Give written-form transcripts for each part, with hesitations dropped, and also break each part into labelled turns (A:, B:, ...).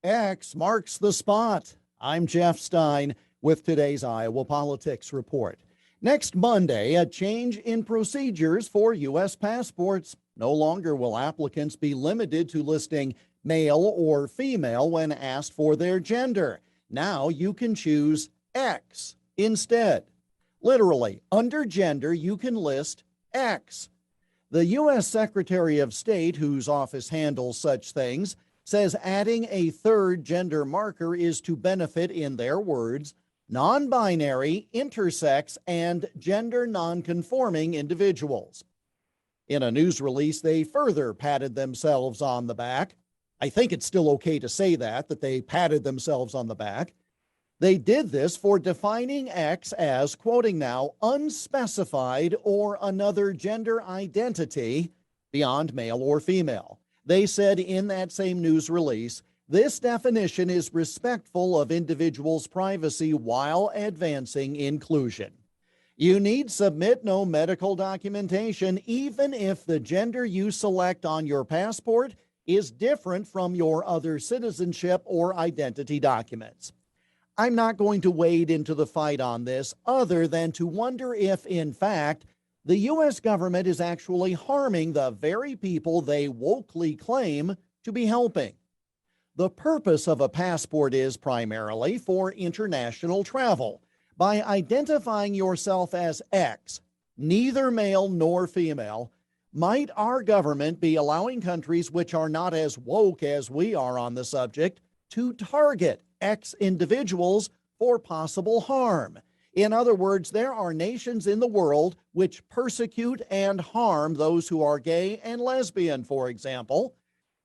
A: X marks the spot. I'm Jeff Stein with today's Iowa Politics Report. Next Monday, a change in procedures for U.S. passports. No longer will applicants be limited to listing male or female when asked for their gender. Now you can choose X instead. Literally, under gender, you can list X. The U.S. Secretary of State, whose office handles such things, says adding a third gender marker is to benefit, in their words, non-binary, intersex, and gender non-conforming individuals. In a news release, they further patted themselves on the back. I think it's still okay to say that they patted themselves on the back. They did this for defining X as, quoting now, unspecified or another gender identity beyond male or female. They said in that same news release, this definition is respectful of individuals' privacy while advancing inclusion. You need submit no medical documentation, even if the gender you select on your passport is different from your other citizenship or identity documents. I'm not going to wade into the fight on this other than to wonder if, in fact, the U.S. government is actually harming the very people they wokely claim to be helping. The purpose of a passport is primarily for international travel. By identifying yourself as X, neither male nor female, might our government be allowing countries which are not as woke as we are on the subject to target X individuals for possible harm? In other words, there are nations in the world which persecute and harm those who are gay and lesbian, for example.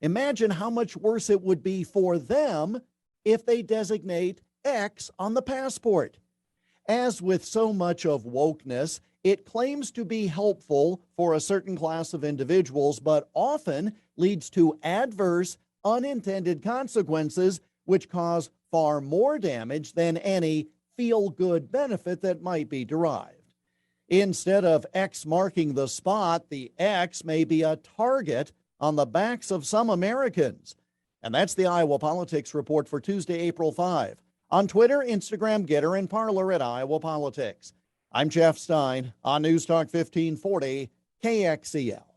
A: Imagine how much worse it would be for them if they designate X on the passport. As with so much of wokeness, it claims to be helpful for a certain class of individuals, but often leads to adverse, unintended consequences which cause far more damage than any feel-good benefit that might be derived. Instead of X marking the spot, the X may be a target on the backs of some Americans. And that's the Iowa Politics Report for Tuesday, April 5. On Twitter, Instagram, Getter, and Parler at Iowa Politics. I'm Jeff Stein on News Talk 1540 KXEL.